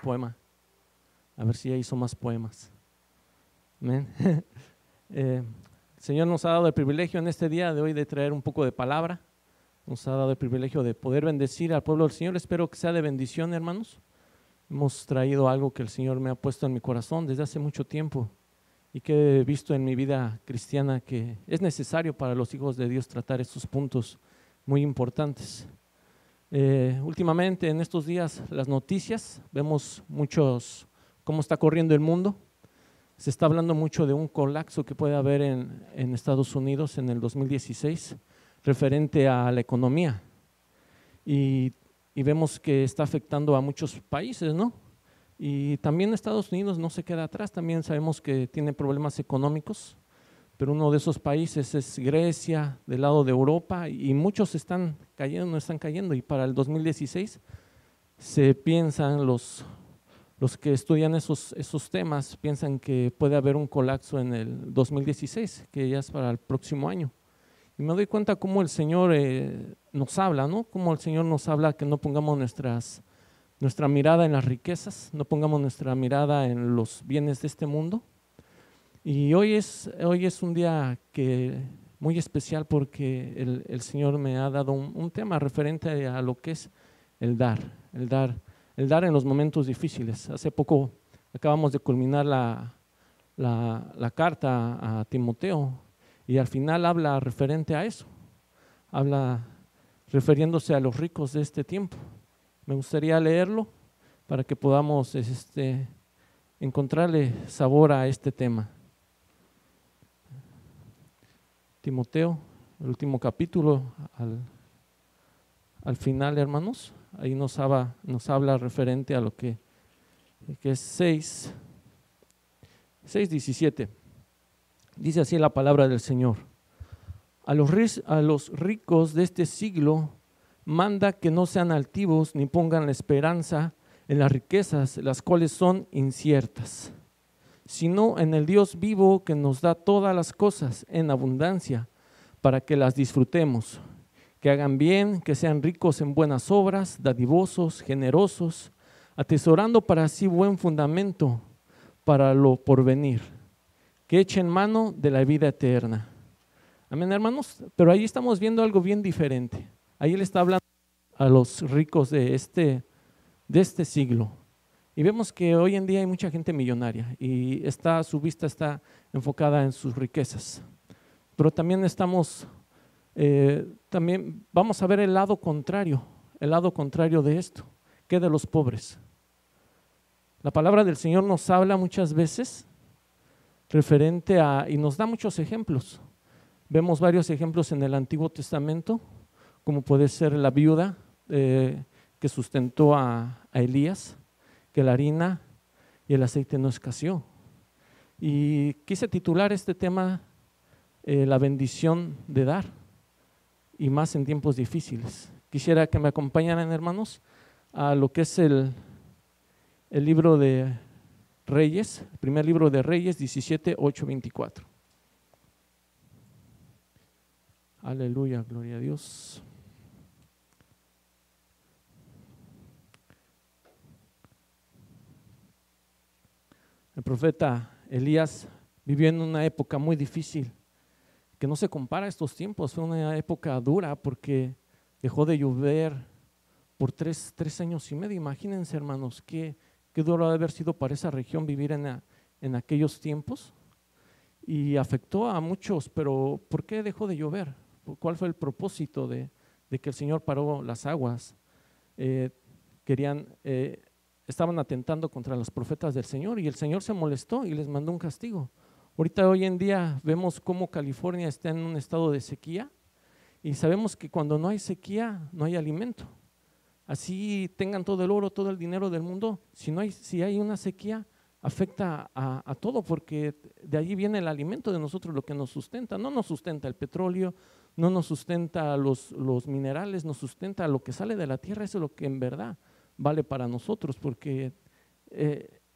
poema. A ver si ya hizo más poemas. Amén. El Señor nos ha dado el privilegio en este día de hoy de traer un poco de palabra. Nos ha dado el privilegio de poder bendecir al pueblo del Señor. Espero que sea de bendición, hermanos. Hemos traído algo que el Señor me ha puesto en mi corazón desde hace mucho tiempo y que he visto en mi vida cristiana que es necesario para los hijos de Dios tratar estos puntos muy importantes. Últimamente en estos días las noticias, vemos muchos cómo está corriendo el mundo. Se está hablando mucho de un colapso que puede haber en Estados Unidos en el 2016 referente a la economía y vemos que está afectando a muchos países, ¿no? Y también Estados Unidos no se queda atrás, también sabemos que tiene problemas económicos, pero uno de esos países es Grecia, del lado de Europa, y muchos están cayendo, y para el 2016 se piensan, los que estudian esos temas piensan que puede haber un colapso en el 2016, que ya es para el próximo año. Y me doy cuenta cómo el Señor nos habla, ¿no? Cómo el Señor nos habla que no pongamos nuestra mirada en las riquezas, no pongamos nuestra mirada en los bienes de este mundo. Y hoy es un día muy especial porque el Señor me ha dado un tema referente a lo que es el dar en los momentos difíciles. Hace poco acabamos de culminar la carta a Timoteo y al final habla referente a eso, habla refiriéndose a los ricos de este tiempo. Me gustaría leerlo para que podamos encontrarle sabor a este tema. Timoteo, el último capítulo, al final, hermanos, ahí nos habla referente a lo que es 6:17. Dice así la palabra del Señor: a los ricos de este siglo manda que no sean altivos ni pongan la esperanza en las riquezas, las cuales son inciertas, sino en el Dios vivo que nos da todas las cosas en abundancia para que las disfrutemos, que hagan bien, que sean ricos en buenas obras, dadivosos, generosos, atesorando para sí buen fundamento para lo porvenir, que echen mano de la vida eterna. Amén, hermanos. Pero ahí estamos viendo algo bien diferente. Ahí él está hablando a los ricos de este siglo. Y vemos que hoy en día hay mucha gente millonaria y su vista está enfocada en sus riquezas. Pero también también vamos a ver el lado contrario de esto, que de los pobres. La palabra del Señor nos habla muchas veces referente y nos da muchos ejemplos. Vemos varios ejemplos en el Antiguo Testamento, como puede ser la viuda que sustentó a Elías, que la harina y el aceite no escaseó. Y quise titular este tema la bendición de dar, y más en tiempos difíciles. Quisiera que me acompañaran, hermanos, a lo que es el libro de Reyes, el primer libro de Reyes, 17:8-24. Aleluya, gloria a Dios. El profeta Elías vivió en una época muy difícil, que no se compara a estos tiempos. Fue una época dura porque dejó de llover por 3 años y medio. Imagínense, hermanos, qué duro de haber sido para esa región vivir en aquellos tiempos, y afectó a muchos. Pero ¿por qué dejó de llover? ¿Cuál fue el propósito de que el Señor paró las aguas? Estaban atentando contra los profetas del Señor y el Señor se molestó y les mandó un castigo. Hoy en día vemos cómo California está en un estado de sequía, y sabemos que cuando no hay sequía no hay alimento. Así tengan todo el oro, todo el dinero del mundo, si hay una sequía, afecta a todo, porque de allí viene el alimento de nosotros, lo que nos sustenta. No nos sustenta el petróleo, no nos sustenta los minerales, nos sustenta lo que sale de la tierra. Eso es lo que en verdad vale para nosotros, porque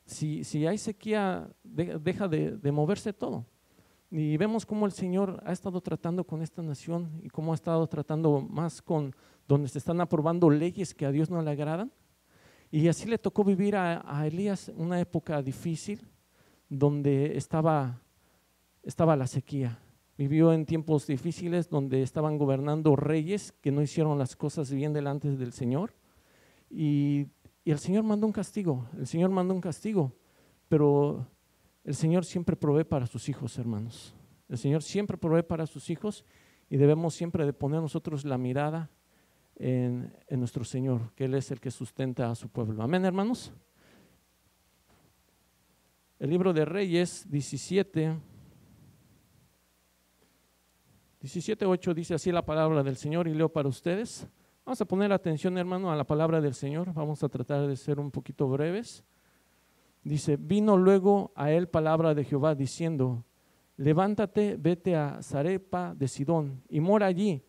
si hay sequía, deja de moverse todo. Y vemos cómo el Señor ha estado tratando con esta nación y cómo ha estado tratando más con donde se están aprobando leyes que a Dios no le agradan. Y así le tocó vivir a Elías una época difícil donde estaba la sequía. Vivió en tiempos difíciles donde estaban gobernando reyes que no hicieron las cosas bien delante del Señor. Y el Señor mandó un castigo, pero el Señor siempre provee para sus hijos, hermanos. El Señor siempre provee para sus hijos y debemos siempre de poner nosotros la mirada en nuestro Señor, que Él es el que sustenta a su pueblo. Amén, hermanos. El libro de Reyes 17:8 dice así la palabra del Señor, y leo para ustedes. Vamos a poner atención, hermano, a la palabra del Señor. Vamos a tratar de ser un poquito breves. Dice: vino luego a él palabra de Jehová diciendo: levántate, vete a Zarepa de Sidón y mora allí.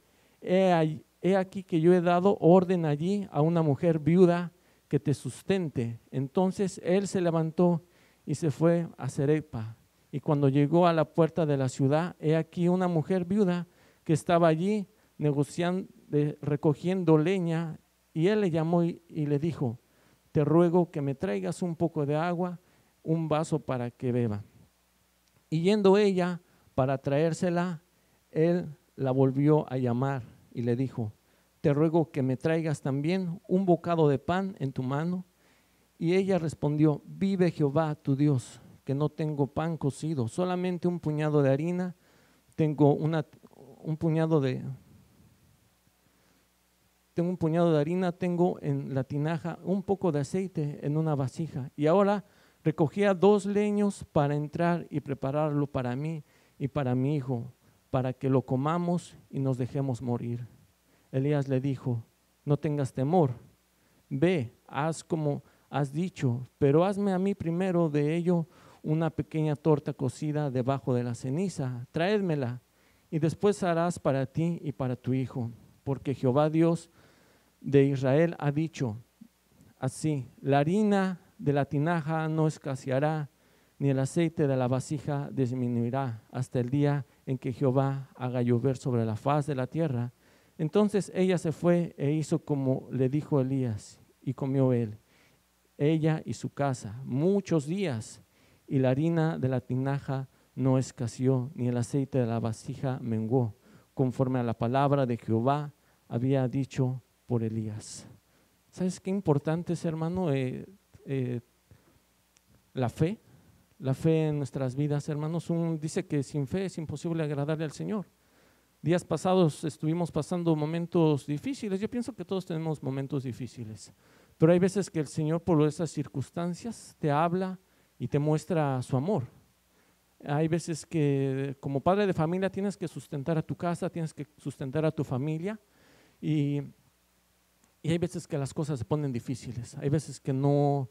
He aquí que yo he dado orden allí a una mujer viuda que te sustente. Entonces él se levantó y se fue a Zarepa. Y cuando llegó a la puerta de la ciudad, he aquí una mujer viuda que estaba allí negociando, recogiendo leña, y él le llamó y le dijo: te ruego que me traigas un poco de agua, un vaso para que beba. Y yendo ella para traérsela, él la volvió a llamar y le dijo: te ruego que me traigas también un bocado de pan en tu mano. Y ella respondió: vive Jehová tu Dios, que no tengo pan cocido, solamente un puñado de harina, tengo un puñado de harina, tengo en la tinaja un poco de aceite en una vasija. Y ahora recogía 2 leños para entrar y prepararlo para mí y para mi hijo, para que lo comamos y nos dejemos morir. Elías le dijo: no tengas temor, ve, haz como has dicho, pero hazme a mí primero de ello una pequeña torta cocida debajo de la ceniza, tráedmela, y después harás para ti y para tu hijo, porque Jehová Dios de Israel ha dicho así: la harina de la tinaja no escaseará, ni el aceite de la vasija disminuirá, hasta el día en que Jehová haga llover sobre la faz de la tierra. Entonces ella se fue e hizo como le dijo Elías, y comió ella y su casa, muchos días, y la harina de la tinaja no escaseó, ni el aceite de la vasija menguó, conforme a la palabra de Jehová había dicho por Elías. ¿Sabes qué importante es, hermano? La fe en nuestras vidas, hermanos. Dice que sin fe es imposible agradarle al Señor. Días pasados estuvimos pasando momentos difíciles. Yo pienso que todos tenemos momentos difíciles, pero hay veces que el Señor, por esas circunstancias, te habla y te muestra su amor. Hay veces que como padre de familia tienes que sustentar a tu casa, tienes que sustentar a tu familia, y hay veces que las cosas se ponen difíciles. Hay veces que no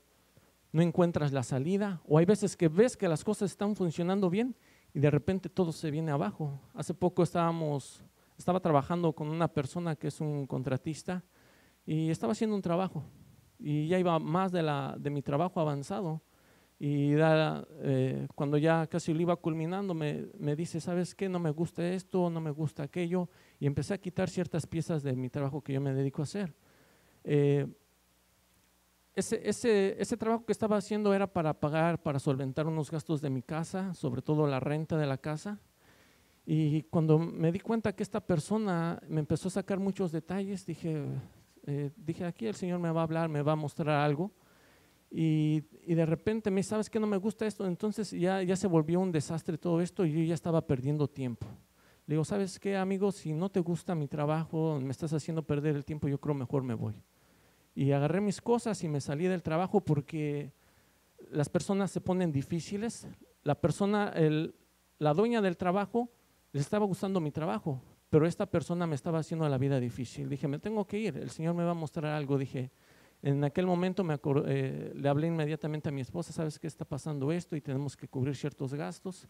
encuentras la salida, o hay veces que ves que las cosas están funcionando bien y de repente todo se viene abajo. Hace poco estaba trabajando con una persona que es un contratista, y estaba haciendo un trabajo y ya iba más de mi trabajo avanzado, y cuando ya casi lo iba culminando me dice: ¿sabes qué? No me gusta esto, no me gusta aquello, y empecé a quitar ciertas piezas de mi trabajo que yo me dedico a hacer. Ese trabajo que estaba haciendo era para solventar unos gastos de mi casa, sobre todo la renta de la casa. Y cuando me di cuenta que esta persona me empezó a sacar muchos detalles, dije, aquí el Señor me va a hablar, me va a mostrar algo. Y de repente me dice: ¿sabes qué? No me gusta esto. Entonces ya se volvió un desastre todo esto, y yo ya estaba perdiendo tiempo. Le digo: ¿sabes qué, amigo? Si no te gusta mi trabajo, me estás haciendo perder el tiempo, yo creo mejor me voy. Y agarré mis cosas y me salí del trabajo, porque las personas se ponen difíciles. La dueña del trabajo, le estaba gustando mi trabajo, pero esta persona me estaba haciendo la vida difícil. Dije: me tengo que ir, el Señor me va a mostrar algo. Dije, en aquel momento le hablé inmediatamente a mi esposa: ¿sabes qué? Está pasando esto y tenemos que cubrir ciertos gastos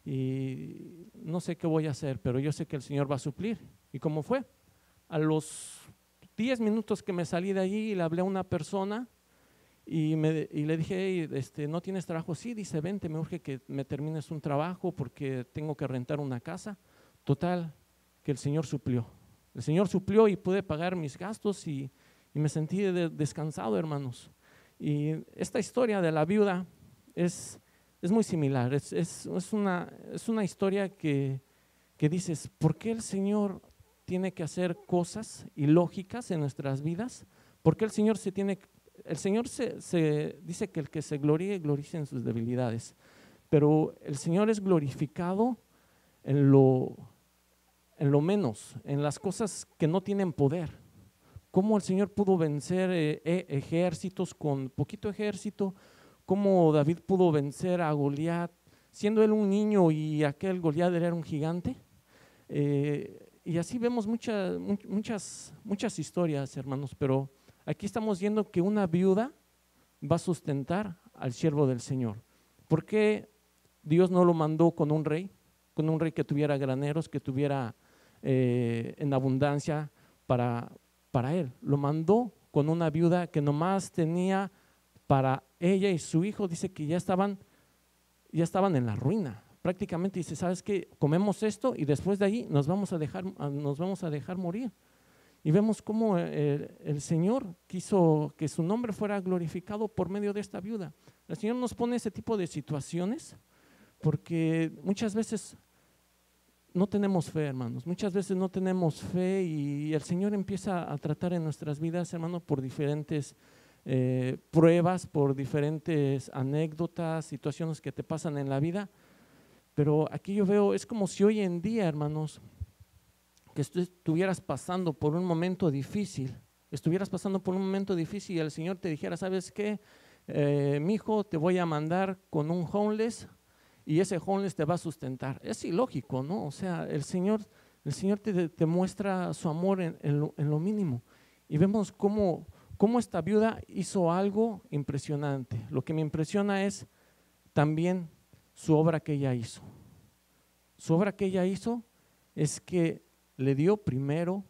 y no sé qué voy a hacer, pero yo sé que el Señor va a suplir. ¿Y cómo fue? A los 10 minutos que me salí de allí, le hablé a una persona y le dije: hey, ¿no tienes trabajo? Sí, dice: vente, me urge que me termines un trabajo porque tengo que rentar una casa. Total, que el Señor suplió. El Señor suplió y pude pagar mis gastos, y me sentí descansado, hermanos. Y esta historia de la viuda es muy similar, es una historia que dices, ¿por qué el Señor tiene que hacer cosas ilógicas en nuestras vidas? ¿Por qué el Señor se dice que el que se gloríe, glorice en sus debilidades? Pero el Señor es glorificado en lo menos, en las cosas que no tienen poder. Cómo el Señor pudo vencer ejércitos con poquito ejército, cómo David pudo vencer a Goliat, siendo él un niño y aquel Goliat era un gigante. Y así vemos muchas historias, hermanos, pero aquí estamos viendo que una viuda va a sustentar al siervo del Señor. ¿Por qué Dios no lo mandó con un rey que tuviera graneros, que tuviera en abundancia para él? Lo mandó con una viuda que nomás tenía para ella y su hijo. Dice que ya estaban en la ruina. Prácticamente dice, ¿sabes qué? Comemos esto y después de ahí nos vamos a dejar morir. Y vemos cómo el Señor quiso que su nombre fuera glorificado por medio de esta viuda. El Señor nos pone ese tipo de situaciones porque muchas veces no tenemos fe, hermanos. Muchas veces no tenemos fe y el Señor empieza a tratar en nuestras vidas, hermanos, por diferentes pruebas, por diferentes anécdotas, situaciones que te pasan en la vida. Pero aquí yo veo, es como si hoy en día, hermanos, que estuvieras pasando por un momento difícil, y el Señor te dijera, ¿sabes qué? Mijo, te voy a mandar con un homeless y ese homeless te va a sustentar. Es ilógico, ¿no? O sea, el Señor te muestra su amor en lo mínimo. Y vemos cómo esta viuda hizo algo impresionante. Lo que me impresiona es también su obra que ella hizo. Su obra que ella hizo es que le dio primero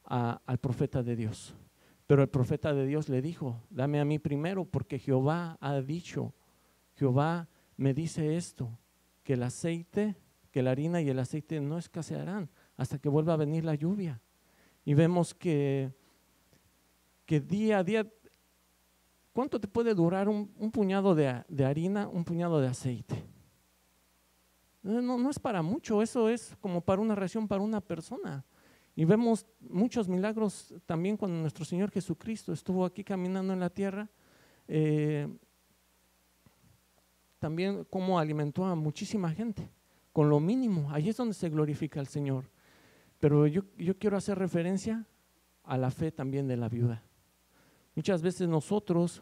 al profeta de Dios. Pero el profeta de Dios le dijo, dame a mí primero, porque Jehová ha dicho, Jehová me dice esto, que el aceite, que la harina y el aceite no escasearán hasta que vuelva a venir la lluvia. Y vemos que día a día, ¿cuánto te puede durar un puñado de harina, un puñado de aceite? No es para mucho, eso es como para una ración para una persona. Y vemos muchos milagros también cuando nuestro Señor Jesucristo estuvo aquí caminando en la tierra, también cómo alimentó a muchísima gente, con lo mínimo. Ahí es donde se glorifica al Señor. Pero yo quiero hacer referencia a la fe también de la viuda. Muchas veces nosotros,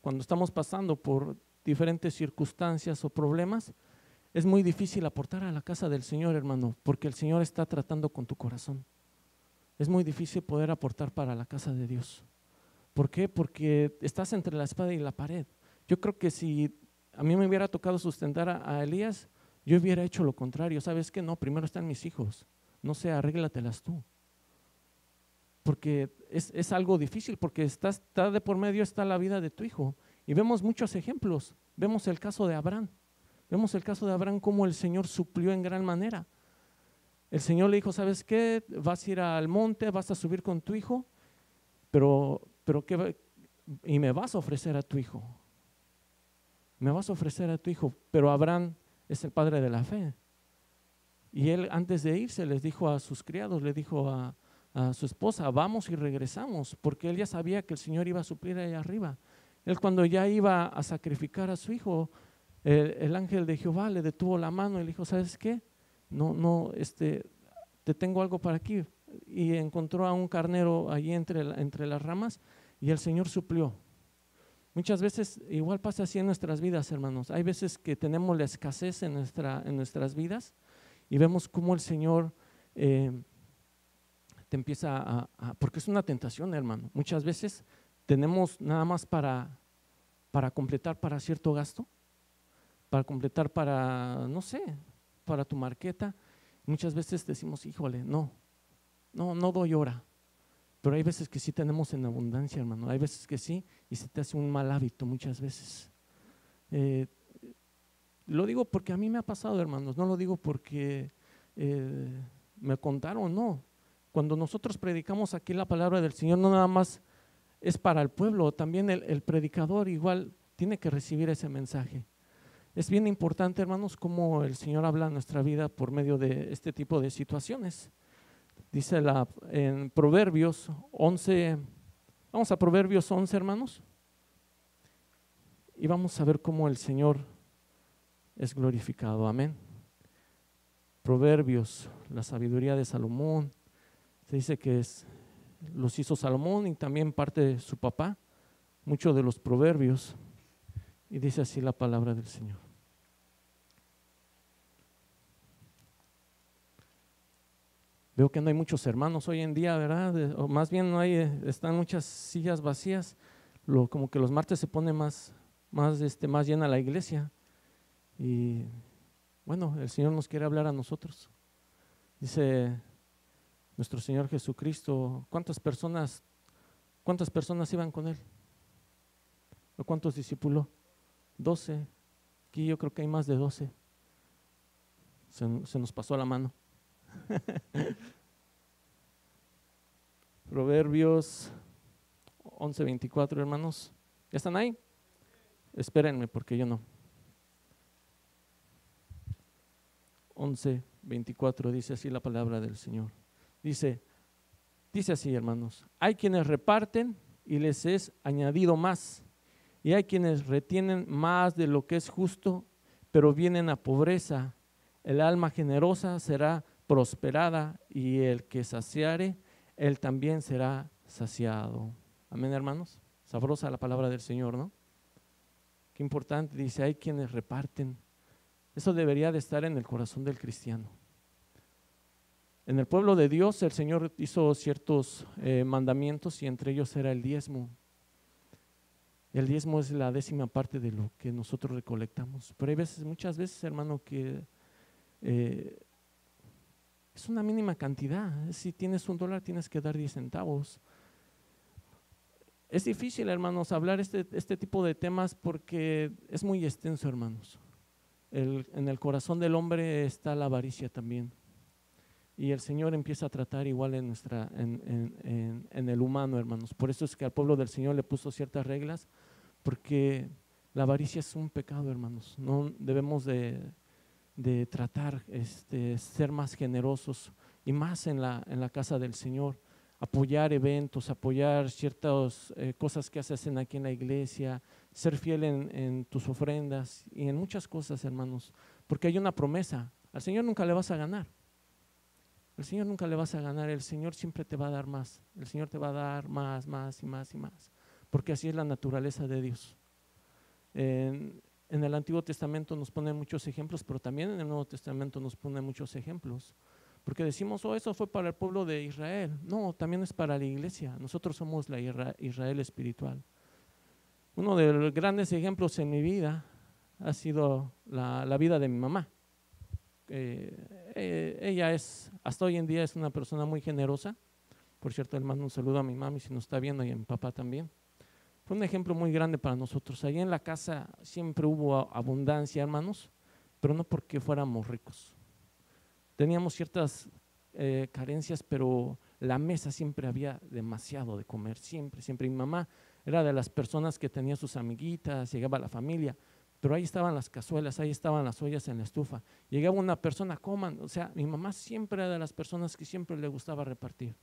cuando estamos pasando por diferentes circunstancias o problemas, es muy difícil aportar a la casa del Señor, hermano, porque el Señor está tratando con tu corazón. Es muy difícil poder aportar para la casa de Dios. ¿Por qué? Porque estás entre la espada y la pared. Yo creo que si a mí me hubiera tocado sustentar a Elías, yo hubiera hecho lo contrario. ¿Sabes qué? No, primero están mis hijos. No sé, arréglatelas tú. Porque es algo difícil, porque está de por medio está la vida de tu hijo. Y vemos muchos ejemplos. Vemos el caso de Abraham. Cómo el Señor suplió en gran manera. El Señor le dijo, ¿sabes qué? Vas a ir al monte, vas a subir con tu hijo, pero ¿qué? Y me vas a ofrecer a tu hijo. Pero Abraham es el padre de la fe. Y él antes de irse les dijo a sus criados, le dijo a su esposa, vamos y regresamos, porque él ya sabía que el Señor iba a suplir allá arriba. Él cuando ya iba a sacrificar a su hijo, el ángel de Jehová le detuvo la mano y le dijo, ¿sabes qué? Te tengo algo para aquí. Y encontró a un carnero allí entre las ramas y el Señor suplió. Muchas veces igual pasa así en nuestras vidas, hermanos. Hay veces que tenemos la escasez en nuestras vidas y vemos cómo el Señor te empieza porque es una tentación, hermano. Muchas veces tenemos nada más para completar para cierto gasto, para completar para, no sé, para tu marqueta. Muchas veces decimos, híjole, no doy hora. Pero hay veces que sí tenemos en abundancia, hermano. Hay veces que sí y se te hace un mal hábito muchas veces. Lo digo porque a mí me ha pasado, hermanos. No lo digo porque me contaron, no. Cuando nosotros predicamos aquí la palabra del Señor, no nada más es para el pueblo, también el predicador igual tiene que recibir ese mensaje. Es bien importante, hermanos, cómo el Señor habla en nuestra vida por medio de este tipo de situaciones. Dice en Proverbios 11, vamos a Proverbios 11, hermanos, y vamos a ver cómo el Señor es glorificado. Amén. Proverbios, la sabiduría de Salomón, se dice que los hizo Salomón y también parte de su papá, muchos de los proverbios, y dice así la palabra del Señor. Veo que no hay muchos hermanos hoy en día, ¿verdad? O más bien no hay, están muchas sillas vacías. Como que los martes se pone más llena la iglesia. Y bueno, el Señor nos quiere hablar a nosotros. Dice nuestro Señor Jesucristo, ¿cuántas personas iban con Él? ¿O cuántos discípulos? 12. Aquí yo creo que hay más de 12. Se nos pasó la mano. Proverbios 11:24, hermanos. ¿Ya están ahí? Espérenme porque yo no. 11:24 dice así la palabra del Señor. Dice así, hermanos: hay quienes reparten y les es añadido más, y hay quienes retienen más de lo que es justo, pero vienen a pobreza. El alma generosa será prosperada, y el que saciare, él también será saciado. Amén, hermanos. Sabrosa la palabra del Señor, ¿no? Qué importante. Dice, hay quienes reparten. Eso debería de estar en el corazón del cristiano. En el pueblo de Dios el Señor hizo ciertos mandamientos, y entre ellos era el diezmo. El diezmo es la 10ª parte de lo que nosotros recolectamos. Pero hay muchas veces, hermano, que es una mínima cantidad. Si tienes $1, tienes que dar 10 centavos. Es difícil, hermanos, hablar este tipo de temas porque es muy extenso, hermanos. En el corazón del hombre está la avaricia también. Y el Señor empieza a tratar igual en el humano, hermanos. Por eso es que al pueblo del Señor le puso ciertas reglas, porque la avaricia es un pecado, hermanos. No debemos de tratar, ser más generosos, y más en la casa del Señor. Apoyar eventos, apoyar ciertas cosas que hacen aquí en la iglesia, ser fiel en tus ofrendas y en muchas cosas, hermanos, porque hay una promesa. Al Señor nunca le vas a ganar. El Señor nunca le vas a ganar. El Señor siempre te va a dar más. El Señor te va a dar más, más y más y más, porque así es la naturaleza de Dios. En el Antiguo Testamento nos pone muchos ejemplos, pero también en el Nuevo Testamento nos pone muchos ejemplos, porque decimos, eso fue para el pueblo de Israel. No, también es para la iglesia. Nosotros somos la Israel espiritual. Uno de los grandes ejemplos en mi vida ha sido la vida de mi mamá. Ella hasta hoy en día es una persona muy generosa. Por cierto, le mando un saludo a mi mami si nos está viendo, y a mi papá también. Fue un ejemplo muy grande para nosotros. Allí en la casa siempre hubo abundancia, hermanos, pero no porque fuéramos ricos. Teníamos ciertas carencias, pero la mesa siempre había demasiado de comer, siempre, siempre. Mi mamá era de las personas que tenía sus amiguitas, llegaba la familia, pero ahí estaban las cazuelas, ahí estaban las ollas en la estufa. Llegaba una persona, coman. O sea, mi mamá siempre era de las personas que siempre le gustaba repartir.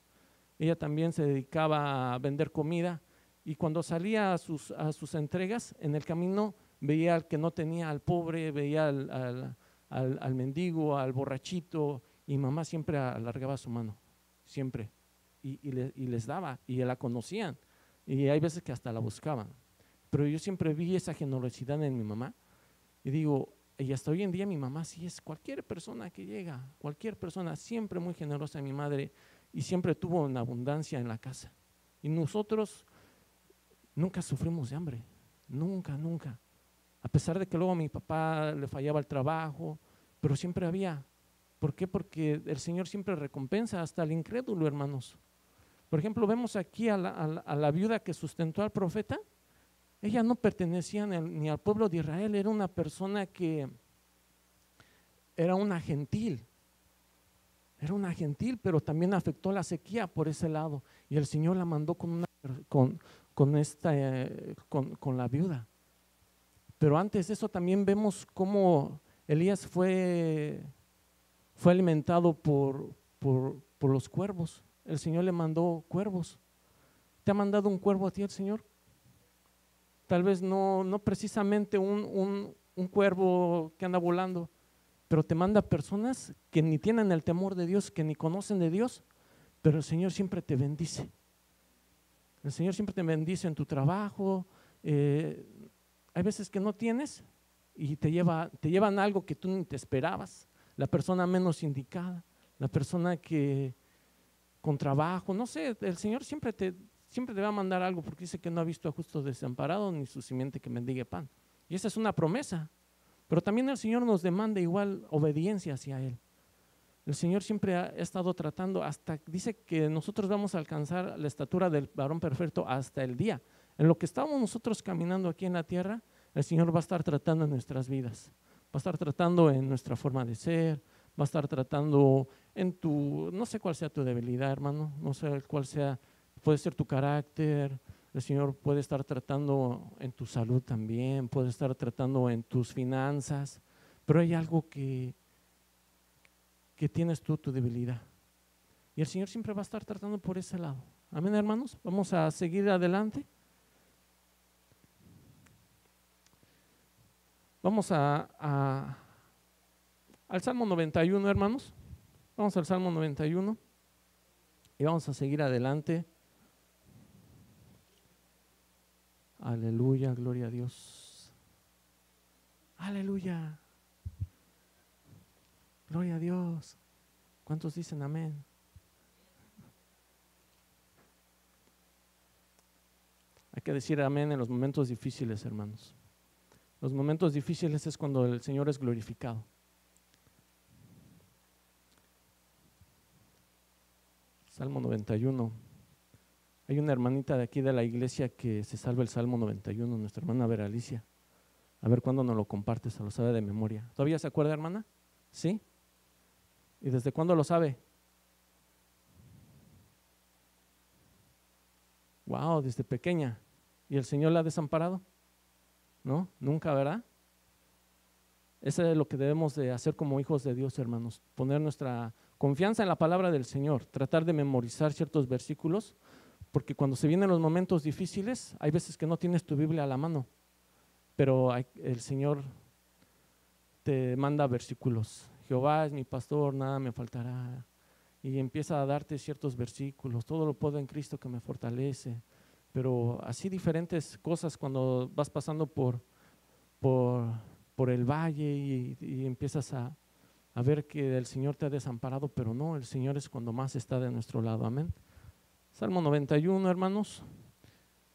Ella también se dedicaba a vender comida, y cuando salía a sus entregas, en el camino veía al que no tenía, al pobre, veía al mendigo, al borrachito, y mamá siempre alargaba su mano, siempre, y les daba, y la conocían, y hay veces que hasta la buscaban. Pero yo siempre vi esa generosidad en mi mamá, y digo, y hasta hoy en día mi mamá sí es. Cualquier persona que llega, cualquier persona, siempre muy generosa. Mi madre, y siempre tuvo una abundancia en la casa, y nosotros nunca sufrimos de hambre, nunca, nunca. A pesar de que luego a mi papá le fallaba el trabajo, pero siempre había. ¿Por qué? Porque el Señor siempre recompensa hasta al incrédulo, hermanos. Por ejemplo, vemos aquí a la viuda que sustentó al profeta. Ella no pertenecía ni al pueblo de Israel, era una persona que era una gentil. Era una gentil, pero también afectó la sequía por ese lado. Y el Señor la mandó con con la viuda. Pero antes de eso también vemos cómo Elías fue alimentado por los cuervos. El Señor le mandó cuervos. ¿Te ha mandado un cuervo a ti el Señor? Tal vez no precisamente un cuervo que anda volando, pero te manda personas que ni tienen el temor de Dios, que ni conocen de Dios, pero el Señor siempre te bendice. El Señor siempre te bendice en tu trabajo. Hay veces que no tienes y te llevan algo que tú ni te esperabas, la persona menos indicada, la persona que con trabajo, no sé, el Señor siempre te va a mandar algo, porque dice que no ha visto a justo desamparado ni su simiente que mendigue pan. Y esa es una promesa, pero también el Señor nos demanda igual obediencia hacia Él. El Señor siempre ha estado tratando, hasta dice que nosotros vamos a alcanzar la estatura del varón perfecto hasta el día. En lo que estamos nosotros caminando aquí en la tierra, el Señor va a estar tratando en nuestras vidas, va a estar tratando en nuestra forma de ser, va a estar tratando en no sé cuál sea tu debilidad, hermano, no sé cuál sea, puede ser tu carácter. El Señor puede estar tratando en tu salud también, puede estar tratando en tus finanzas, pero hay algo que tienes tú, tu debilidad. Y el Señor siempre va a estar tratando por ese lado. Amén, hermanos. Vamos a seguir adelante. Vamos al Salmo 91, hermanos. Vamos al Salmo 91 y vamos a seguir adelante. Aleluya, gloria a Dios. Aleluya. Gloria a Dios. ¿Cuántos dicen amén? Hay que decir amén en los momentos difíciles, hermanos. Los momentos difíciles es cuando el Señor es glorificado. Salmo 91. Hay una hermanita de aquí de la iglesia que se salva el Salmo 91, nuestra hermana Vera Alicia. A ver cuándo nos lo comparte, se lo sabe de memoria. ¿Todavía se acuerda, hermana? ¿Sí? ¿Y desde cuándo lo sabe? Wow, desde pequeña. ¿Y el Señor la ha desamparado? No, nunca, ¿verdad? Eso es lo que debemos de hacer como hijos de Dios, hermanos. Poner nuestra confianza en la palabra del Señor, tratar de memorizar ciertos versículos, porque cuando se vienen los momentos difíciles, hay veces que no tienes tu Biblia a la mano, pero el Señor te manda versículos. Jehová es mi pastor, nada me faltará. Y empieza a darte ciertos versículos. Todo lo puedo en Cristo que me fortalece. Pero así diferentes cosas cuando vas pasando por el valle y empiezas a ver que el Señor te ha desamparado, pero no, el Señor es cuando más está de nuestro lado. Amén. Salmo 91, hermanos.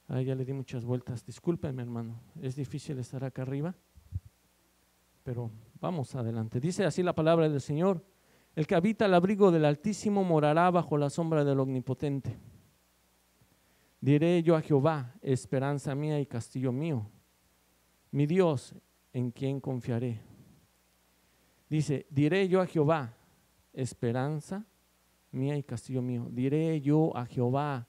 Ya le di muchas vueltas. Discúlpenme, hermano. Es difícil estar acá arriba, pero vamos adelante. Dice así la palabra del Señor: el que habita al abrigo del Altísimo morará bajo la sombra del Omnipotente. Diré yo a Jehová, esperanza mía y castillo mío, mi Dios, en quien confiaré. Dice, diré yo a Jehová, esperanza mía y castillo mío. Diré yo a Jehová.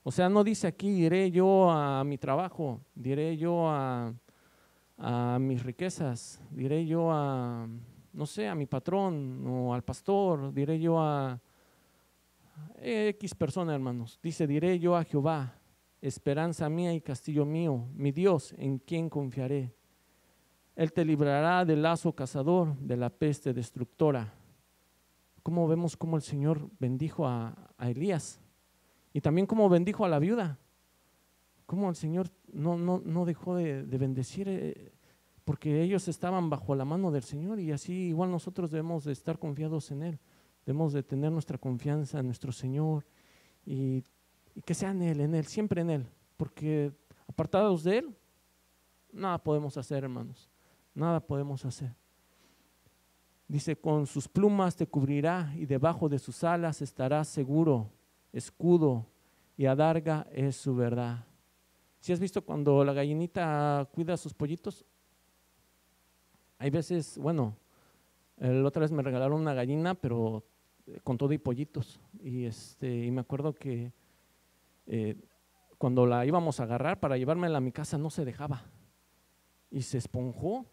O sea, no dice aquí, diré yo a mi trabajo, diré yo a mis riquezas, diré yo a, no sé, a mi patrón o al pastor, diré yo a X persona, hermanos. Dice, diré yo a Jehová, esperanza mía y castillo mío, mi Dios, en quien confiaré. Él te librará del lazo cazador, de la peste destructora. Como vemos cómo el Señor bendijo a Elías y también cómo bendijo a la viuda. Cómo el Señor no dejó de bendecir, porque ellos estaban bajo la mano del Señor, y así igual nosotros debemos de estar confiados en Él. Debemos de tener nuestra confianza en nuestro Señor y que sea en Él, siempre en Él, porque apartados de Él, nada podemos hacer, hermanos, nada podemos hacer. Dice, con sus plumas te cubrirá y debajo de sus alas estarás seguro, escudo y adarga es su verdad. ¿Sí has visto cuando la gallinita cuida a sus pollitos? Hay veces, bueno, la otra vez me regalaron una gallina, pero con todo y pollitos. Y me acuerdo que cuando la íbamos a agarrar para llevármela a mi casa no se dejaba y se esponjó,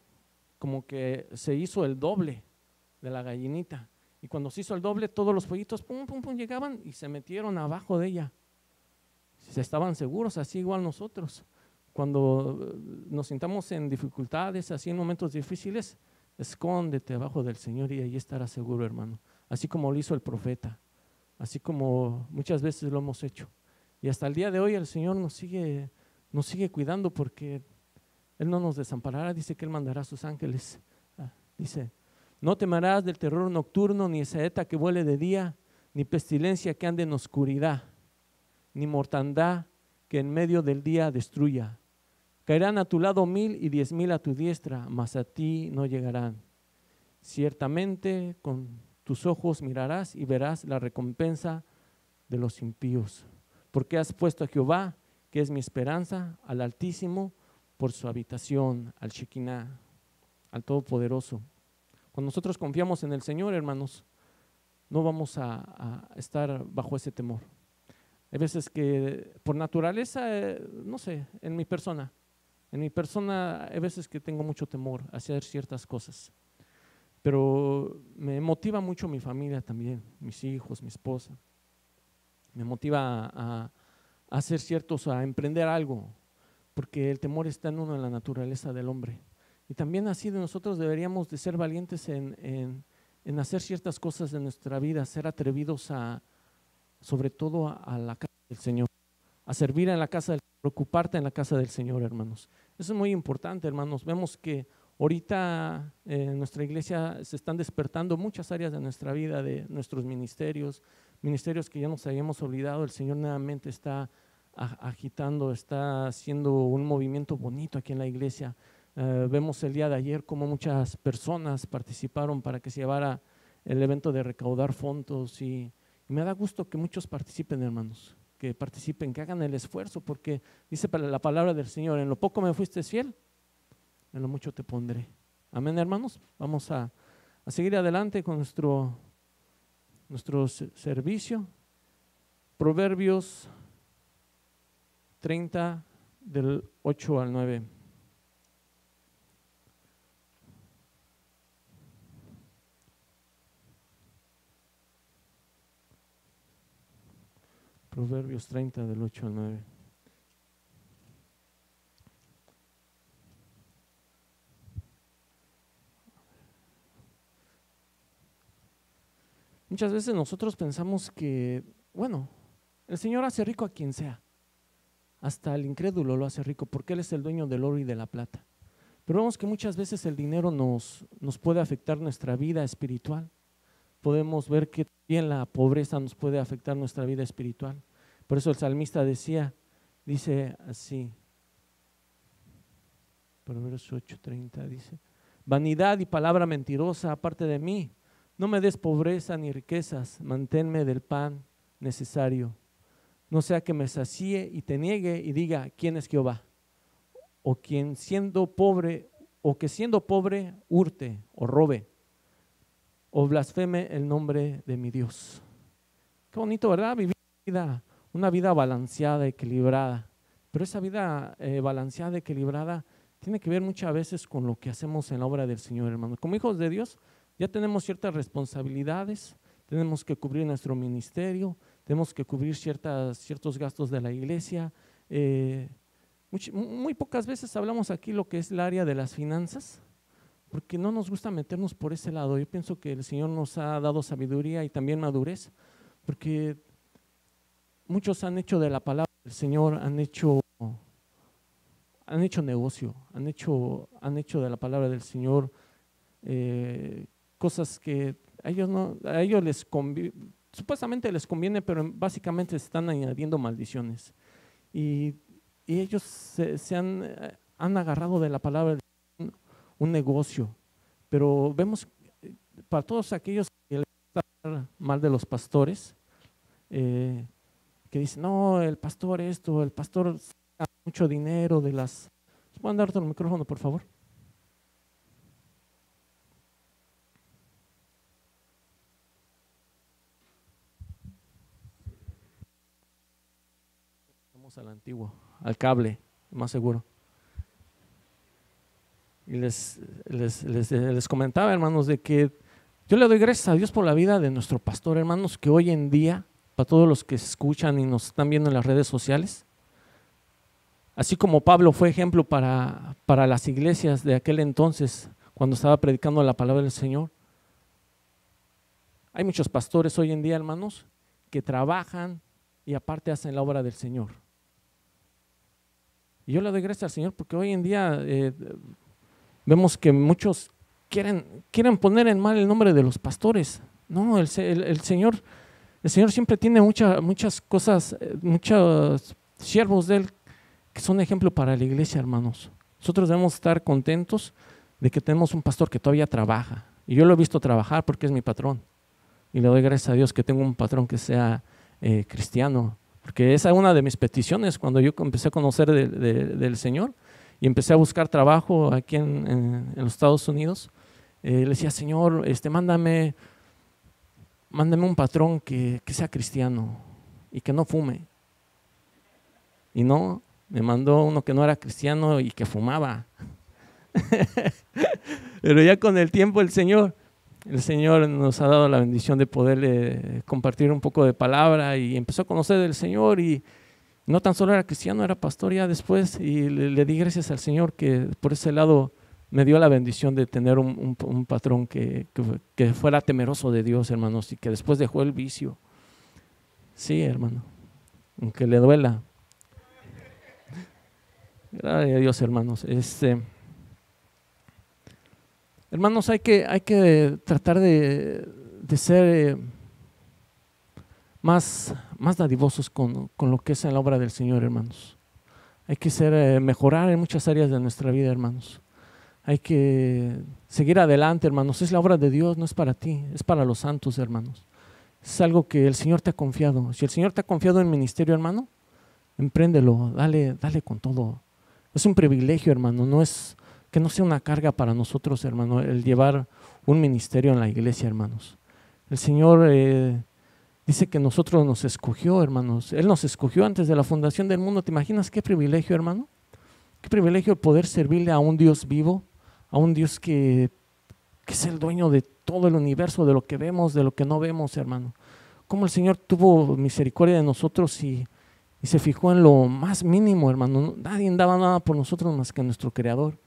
como que se hizo el doble de la gallinita. Y cuando se hizo el doble, todos los pollitos pum, pum, pum, llegaban y se metieron abajo de ella. Se estaban seguros, así igual nosotros. Cuando nos sintamos en dificultades, así en momentos difíciles, escóndete abajo del Señor y ahí estarás seguro, hermano. Así como lo hizo el profeta, así como muchas veces lo hemos hecho. Y hasta el día de hoy el Señor nos sigue cuidando, porque Él no nos desamparará. Dice que Él mandará a sus ángeles. Dice: no temerás del terror nocturno, ni saeta que vuele de día, ni pestilencia que ande en oscuridad, ni mortandad que en medio del día destruya. Caerán a tu lado 1000 y 10,000 a tu diestra, mas a ti no llegarán. Ciertamente con tus ojos mirarás y verás la recompensa de los impíos. Porque has puesto a Jehová, que es mi esperanza, al Altísimo, por su habitación, al Shekinah, al Todopoderoso. Cuando nosotros confiamos en el Señor, hermanos, no vamos a estar bajo ese temor. Hay veces que por naturaleza, no sé, en mi persona hay veces que tengo mucho temor a hacer ciertas cosas, pero me motiva mucho mi familia también, mis hijos, mi esposa. Me motiva a hacer a emprender algo, porque el temor está en uno, en la naturaleza del hombre. Y también así de nosotros deberíamos de ser valientes en hacer ciertas cosas de nuestra vida, ser atrevidos sobre todo a la casa del Señor, a servir en la casa del Señor, ocuparte en la casa del Señor, hermanos. Eso es muy importante, hermanos. Vemos que ahorita en nuestra iglesia se están despertando muchas áreas de nuestra vida, de nuestros ministerios que ya nos habíamos olvidado. El Señor nuevamente está agitando, está haciendo un movimiento bonito aquí en la iglesia. Vemos el día de ayer cómo muchas personas participaron para que se llevara el evento de recaudar fondos, y me da gusto que muchos participen, hermanos, que participen, que hagan el esfuerzo, porque dice la palabra del Señor: en lo poco me fuiste fiel, en lo mucho te pondré. Amén, hermanos. Vamos a seguir adelante con nuestro servicio. Proverbios 30 del 8 al 9. Proverbios 30 del 8 al 9. Muchas veces nosotros pensamos que, bueno, el Señor hace rico a quien sea, hasta el incrédulo lo hace rico, porque Él es el dueño del oro y de la plata. Pero vemos que muchas veces el dinero nos puede afectar nuestra vida espiritual. Podemos ver que también la pobreza nos puede afectar nuestra vida espiritual. Por eso el salmista dice así, Proverbios 8:30 dice: vanidad y palabra mentirosa aparte de mí, no me des pobreza ni riquezas, manténme del pan necesario. No sea que me sacie y te niegue y diga: ¿quién es Jehová? O que siendo pobre hurte o robe, o blasfeme el nombre de mi Dios. Qué bonito, ¿verdad? Vivir una vida balanceada, equilibrada. Pero esa vida balanceada, equilibrada, tiene que ver muchas veces con lo que hacemos en la obra del Señor, hermano. Como hijos de Dios ya tenemos ciertas responsabilidades, tenemos que cubrir nuestro ministerio, tenemos que cubrir ciertos gastos de la iglesia. Muy pocas veces hablamos aquí lo que es el área de las finanzas, porque no nos gusta meternos por ese lado. Yo pienso que el Señor nos ha dado sabiduría y también madurez, porque muchos han hecho de la palabra del Señor, han hecho negocio, han hecho de la palabra del Señor cosas que a ellos supuestamente les conviene, pero básicamente se están añadiendo maldiciones. Y ellos se han agarrado de la palabra de un negocio. Pero vemos para todos aquellos que les gusta hablar mal de los pastores, que dicen: no, el pastor esto, el pastor saca mucho dinero de las… ¿Pueden darte el micrófono, por favor? Vamos a al antiguo, al cable, más seguro. Y les comentaba, hermanos, de que yo le doy gracias a Dios por la vida de nuestro pastor, hermanos, que hoy en día, para todos los que se escuchan y nos están viendo en las redes sociales, así como Pablo fue ejemplo para las iglesias de aquel entonces, cuando estaba predicando la palabra del Señor, hay muchos pastores hoy en día, hermanos, que trabajan y aparte hacen la obra del Señor. Y yo le doy gracias al Señor porque hoy en día vemos que muchos quieren poner en mal el nombre de los pastores. No, el Señor siempre tiene muchas cosas, muchos siervos de Él que son ejemplo para la iglesia, hermanos. Nosotros debemos estar contentos de que tenemos un pastor que todavía trabaja. Y yo lo he visto trabajar porque es mi patrón. Y le doy gracias a Dios que tengo un patrón que sea cristiano. Porque esa es una de mis peticiones cuando yo empecé a conocer del Señor y empecé a buscar trabajo aquí en los Estados Unidos. Le decía, Señor, mándame un patrón que sea cristiano y que no fume. Y no, me mandó uno que no era cristiano y que fumaba. Pero ya con el tiempo el Señor nos ha dado la bendición de poderle compartir un poco de palabra y empezó a conocer del Señor y no tan solo era cristiano, era pastor ya después y le di gracias al Señor que por ese lado me dio la bendición de tener un patrón que fuera temeroso de Dios, hermanos, y que después dejó el vicio. Sí, hermano, aunque le duela. Gracias a Dios, hermanos. Hermanos, hay que tratar de ser más dadivosos con lo que es en la obra del Señor, hermanos. Hay que mejorar en muchas áreas de nuestra vida, hermanos. Hay que seguir adelante, hermanos. Es la obra de Dios, no es para ti, es para los santos, hermanos. Es algo que el Señor te ha confiado. Si el Señor te ha confiado en ministerio, hermano, empréndelo, dale con todo. Es un privilegio, hermano, que no sea una carga para nosotros, hermano, el llevar un ministerio en la iglesia, hermanos. El Señor dice que nosotros nos escogió, hermanos. Él nos escogió antes de la fundación del mundo. ¿Te imaginas qué privilegio, hermano? Qué privilegio poder servirle a un Dios vivo, a un Dios que es el dueño de todo el universo, de lo que vemos, de lo que no vemos, hermano. Cómo el Señor tuvo misericordia de nosotros y se fijó en lo más mínimo, hermano. Nadie daba nada por nosotros más que nuestro Creador.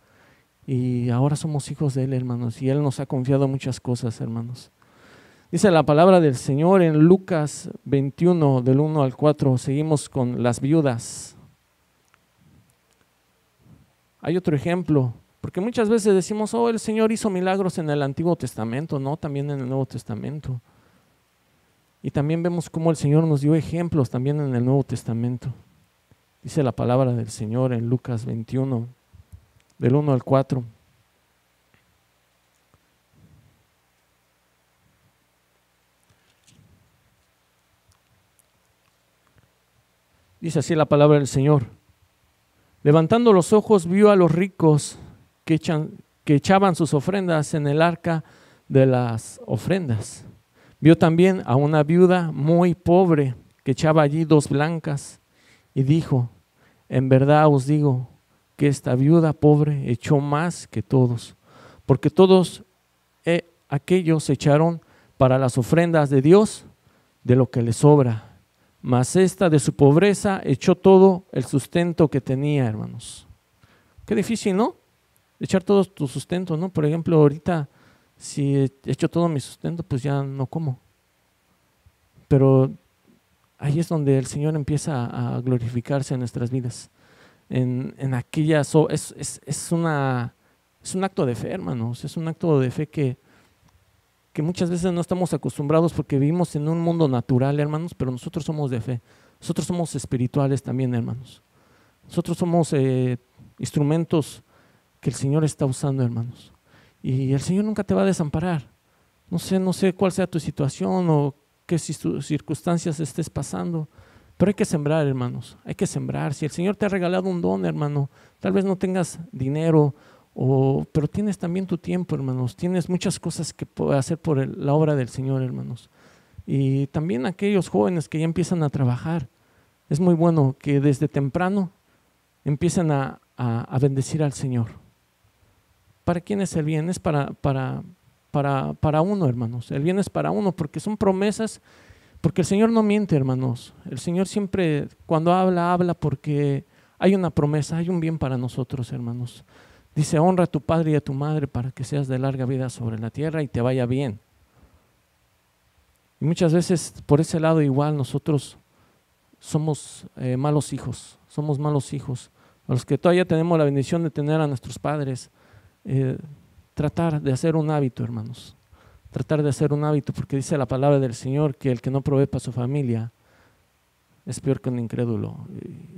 Y ahora somos hijos de Él, hermanos, y Él nos ha confiado muchas cosas, hermanos. Dice la palabra del Señor en Lucas 21, del 1 al 4, seguimos con las viudas. Hay otro ejemplo, porque muchas veces decimos, oh, el Señor hizo milagros en el Antiguo Testamento, no, también en el Nuevo Testamento. Y también vemos cómo el Señor nos dio ejemplos también en el Nuevo Testamento. Dice la palabra del Señor en Lucas 21, del 1 al 4. Dice así la palabra del Señor. Levantando los ojos vio a los ricos que echaban sus ofrendas en el arca de las ofrendas. Vio también a una viuda muy pobre que echaba allí 2 blancas y dijo, en verdad os digo que esta viuda pobre echó más que todos, porque todos aquellos echaron para las ofrendas de Dios de lo que les sobra. Mas esta de su pobreza echó todo el sustento que tenía, hermanos. Qué difícil, ¿no? Echar todo tu sustento, ¿no? Por ejemplo, ahorita, si he hecho todo mi sustento, pues ya no como. Pero ahí es donde el Señor empieza a glorificarse en nuestras vidas. En aquellas, es un acto de fe, hermanos. Es un acto de fe que muchas veces no estamos acostumbrados porque vivimos en un mundo natural, hermanos, pero nosotros somos de fe. Nosotros somos espirituales también, hermanos. Nosotros somos instrumentos que el Señor está usando, hermanos. Y el Señor nunca te va a desamparar. No sé cuál sea tu situación o qué circunstancias estés pasando, pero hay que sembrar, hermanos. Hay que sembrar. Si el Señor te ha regalado un don, hermano, tal vez no tengas dinero, pero tienes también tu tiempo, hermanos. Tienes muchas cosas que puedes hacer por la obra del Señor, hermanos. Y también aquellos jóvenes que ya empiezan a trabajar. es muy bueno que desde temprano empiecen a bendecir al Señor. ¿Para quién es el bien? Es para uno, hermanos. El bien es para uno porque son promesas, porque el Señor no miente, hermanos. El Señor siempre cuando habla porque hay una promesa, hay un bien para nosotros, hermanos. Dice, honra a tu padre y a tu madre para que seas de larga vida sobre la tierra y te vaya bien. Y muchas veces por ese lado igual nosotros somos malos hijos, somos malos hijos. A los que todavía tenemos la bendición de tener a nuestros padres, tratar de hacer un hábito, hermanos. Tratar de hacer un hábito, porque dice la palabra del Señor que el que no provee para su familia es peor que un incrédulo.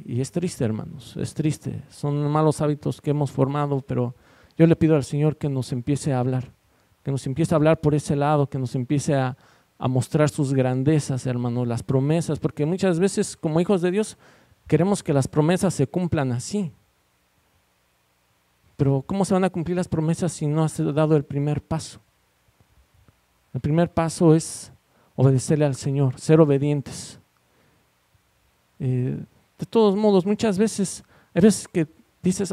Y es triste, hermanos, es triste. Son malos hábitos que hemos formado, pero yo le pido al Señor que nos empiece a hablar, que nos empiece a hablar por ese lado, que nos empiece a mostrar sus grandezas, hermanos, las promesas, porque muchas veces como hijos de Dios queremos que las promesas se cumplan así. Pero ¿cómo se van a cumplir las promesas si no has dado el primer paso? El primer paso es obedecerle al Señor, ser obedientes. De todos modos, muchas veces, hay veces que dices,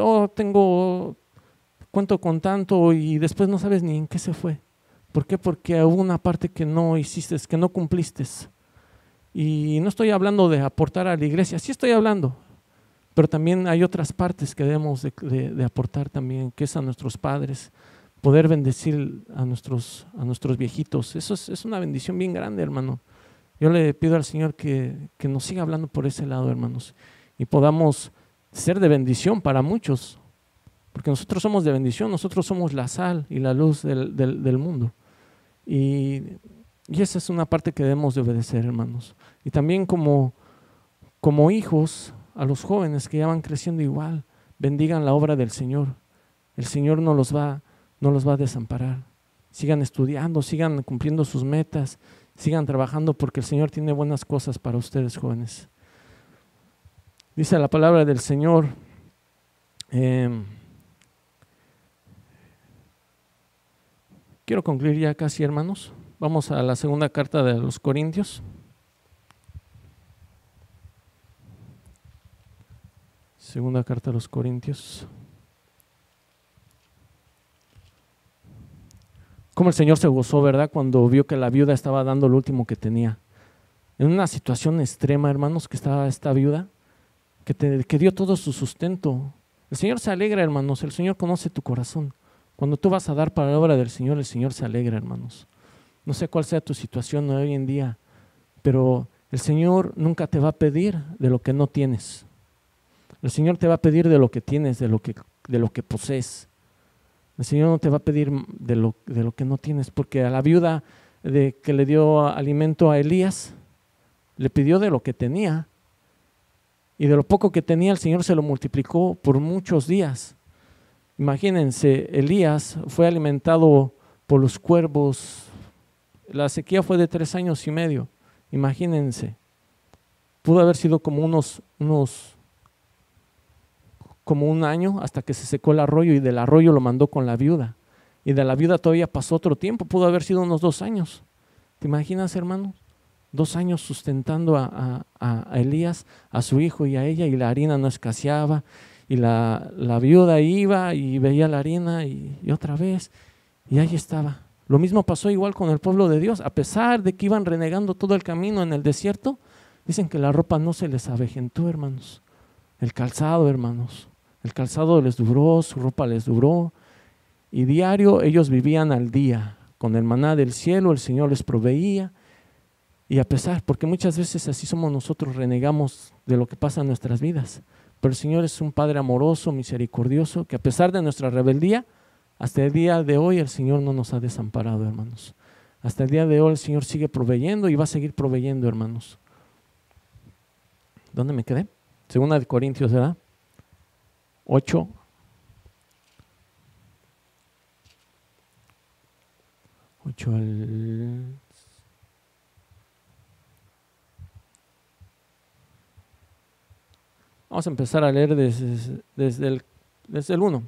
cuento con tanto y después no sabes ni en qué se fue. ¿Por qué? Porque hubo una parte que no hiciste, que no cumpliste. Y no estoy hablando de aportar a la iglesia, sí estoy hablando, pero también hay otras partes que debemos de aportar también, que es a nuestros padres, poder bendecir a nuestros viejitos. Eso es una bendición bien grande, hermano. Yo le pido al Señor que nos siga hablando por ese lado, hermanos, y podamos ser de bendición para muchos, porque nosotros somos de bendición, nosotros somos la sal y la luz del mundo. Y esa es una parte que debemos de obedecer, hermanos. Y también como hijos, a los jóvenes que ya van creciendo igual, bendigan la obra del Señor. El Señor no los va a desamparar. Sigan estudiando, sigan cumpliendo sus metas, sigan trabajando porque el Señor tiene buenas cosas para ustedes, jóvenes. Dice la palabra del Señor, quiero concluir ya casi, hermanos. Vamos a la segunda carta de los Corintios. Segunda carta de los Corintios. Cómo el Señor se gozó, ¿verdad? Cuando vio que la viuda estaba dando lo último que tenía. En una situación extrema, hermanos, que estaba esta viuda, que dio todo su sustento. El Señor se alegra, hermanos. El Señor conoce tu corazón. Cuando tú vas a dar para la obra del Señor, el Señor se alegra, hermanos. No sé cuál sea tu situación hoy en día, pero el Señor nunca te va a pedir de lo que no tienes. El Señor te va a pedir de lo que tienes, de lo que posees. El Señor no te va a pedir de lo que no tienes, porque a la viuda que le dio alimento a Elías, le pidió de lo que tenía, y de lo poco que tenía el Señor se lo multiplicó por muchos días. Imagínense, Elías fue alimentado por los cuervos, la sequía fue de 3 años y medio, imagínense, pudo haber sido como como un año hasta que se secó el arroyo, y del arroyo lo mandó con la viuda, y de la viuda todavía pasó otro tiempo, pudo haber sido unos 2 años. ¿Te imaginas, hermano? 2 años sustentando a Elías, a su hijo y a ella, y la harina no escaseaba, y la viuda iba y veía la harina y otra vez, y ahí estaba. Lo mismo pasó igual con el pueblo de Dios, a pesar de que iban renegando todo el camino en el desierto, dicen que la ropa no se les avejentó, hermanos. El calzado, hermanos, el calzado les duró, su ropa les duró, y diario ellos vivían al día, con el maná del cielo el Señor les proveía. Y a pesar, porque muchas veces así somos nosotros, renegamos de lo que pasa en nuestras vidas, pero el Señor es un Padre amoroso, misericordioso, que a pesar de nuestra rebeldía, hasta el día de hoy el Señor no nos ha desamparado, hermanos. Hasta el día de hoy el Señor sigue proveyendo y va a seguir proveyendo, hermanos. ¿Dónde me quedé? Segunda de Corintios, ¿verdad? 8. Vamos a empezar a leer desde el 1.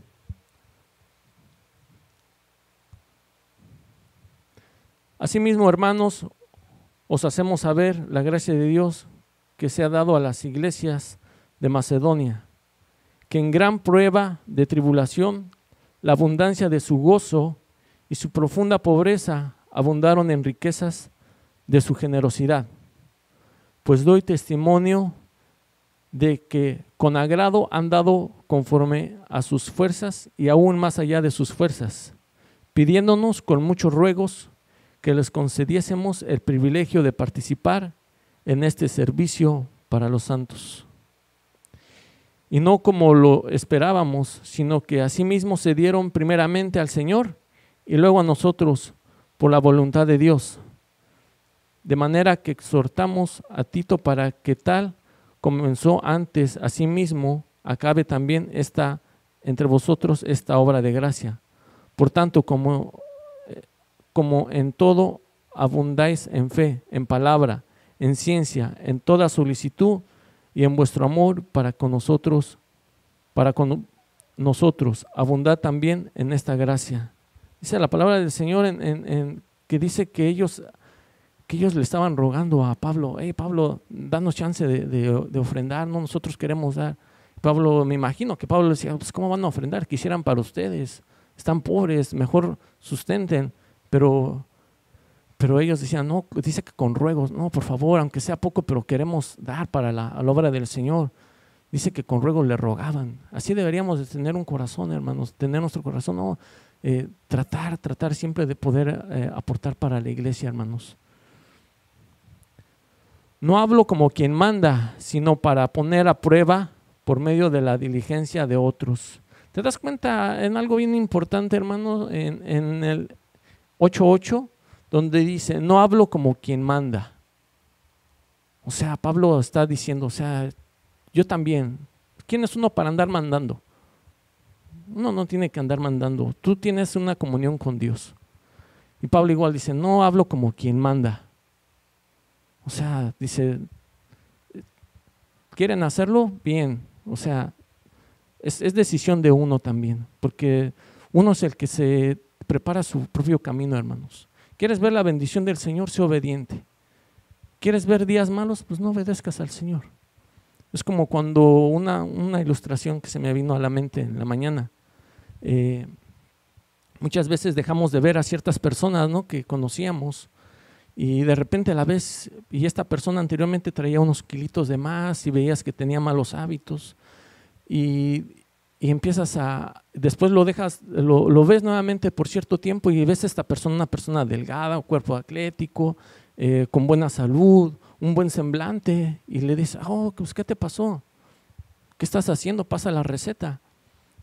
Asimismo, hermanos, os hacemos saber la gracia de Dios que se ha dado a las iglesias de Macedonia, que en gran prueba de tribulación, la abundancia de su gozo y su profunda pobreza abundaron en riquezas de su generosidad. Pues doy testimonio de que con agrado han dado conforme a sus fuerzas y aún más allá de sus fuerzas, pidiéndonos con muchos ruegos que les concediésemos el privilegio de participar en este servicio para los santos. Y no como lo esperábamos, sino que asimismo se dieron primeramente al Señor y luego a nosotros por la voluntad de Dios. De manera que exhortamos a Tito para que tal comenzó antes, asimismo acabe también entre vosotros esta obra de gracia. Por tanto, como en todo abundáis en fe, en palabra, en ciencia, en toda solicitud y en vuestro amor para con nosotros, abundad también en esta gracia. Dice la palabra del Señor que dice que ellos le estaban rogando a Pablo: hey Pablo, danos chance de ofrendar, no, nosotros queremos dar. Pablo, me imagino que Pablo decía: pues ¿cómo van a ofrendar? Quisieran para ustedes, están pobres, mejor sustenten. Pero ellos decían: no, dice que con ruegos, no, por favor, aunque sea poco, pero queremos dar para la obra del Señor. Dice que con ruegos le rogaban. Así deberíamos de tener un corazón, hermanos, tener nuestro corazón, no, tratar siempre de poder aportar para la iglesia, hermanos. No hablo como quien manda, sino para poner a prueba por medio de la diligencia de otros. ¿Te das cuenta en algo bien importante, hermano? En el 8:8, donde dice: no hablo como quien manda. O sea, Pablo está diciendo, o sea, yo también. ¿Quién es uno para andar mandando? Uno no tiene que andar mandando. Tú tienes una comunión con Dios. Y Pablo igual dice: no hablo como quien manda. O sea, dice, ¿quieren hacerlo? Bien. O sea, es decisión de uno también, porque uno es el que se prepara su propio camino, hermanos. ¿Quieres ver la bendición del Señor? Sé obediente. ¿Quieres ver días malos? Pues no obedezcas al Señor. Es como cuando una ilustración que se me vino a la mente en la mañana. Muchas veces dejamos de ver a ciertas personas, ¿no?, que conocíamos, y de repente la ves y esta persona anteriormente traía unos kilitos de más y veías que tenía malos hábitos y empiezas después lo dejas, lo ves nuevamente por cierto tiempo y ves a esta persona, una persona delgada, un cuerpo atlético, con buena salud, un buen semblante, y le dices: oh, pues ¿qué te pasó? ¿Qué estás haciendo? Pasa la receta.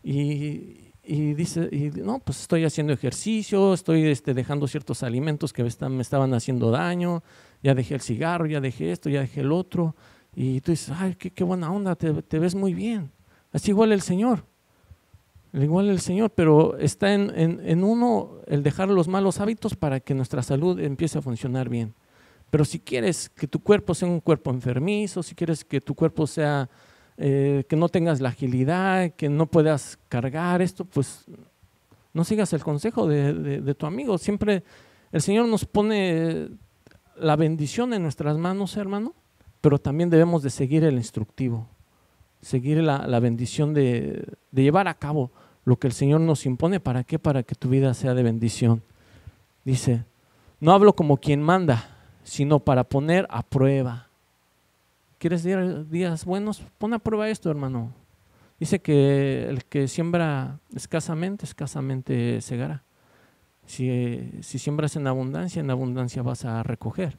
Y dice: no, pues estoy haciendo ejercicio, estoy dejando ciertos alimentos que me estaban haciendo daño, ya dejé el cigarro, ya dejé esto, ya dejé el otro. Y tú dices: ay, qué buena onda, te ves muy bien. Así igual el Señor, pero está en uno el dejar los malos hábitos para que nuestra salud empiece a funcionar bien. Pero si quieres que tu cuerpo sea un cuerpo enfermizo, si quieres que tu cuerpo sea, que no tengas la agilidad, que no puedas cargar esto, pues no sigas el consejo de tu amigo. Siempre el Señor nos pone la bendición en nuestras manos, hermano, pero también debemos de seguir el instructivo, seguir la bendición de llevar a cabo lo que el Señor nos impone. ¿Para qué? Para que tu vida sea de bendición. Dice: no hablo como quien manda, sino para poner a prueba. ¿Quieres días buenos? Pon a prueba esto, hermano. Dice que el que siembra escasamente segará. Si siembras en abundancia vas a recoger.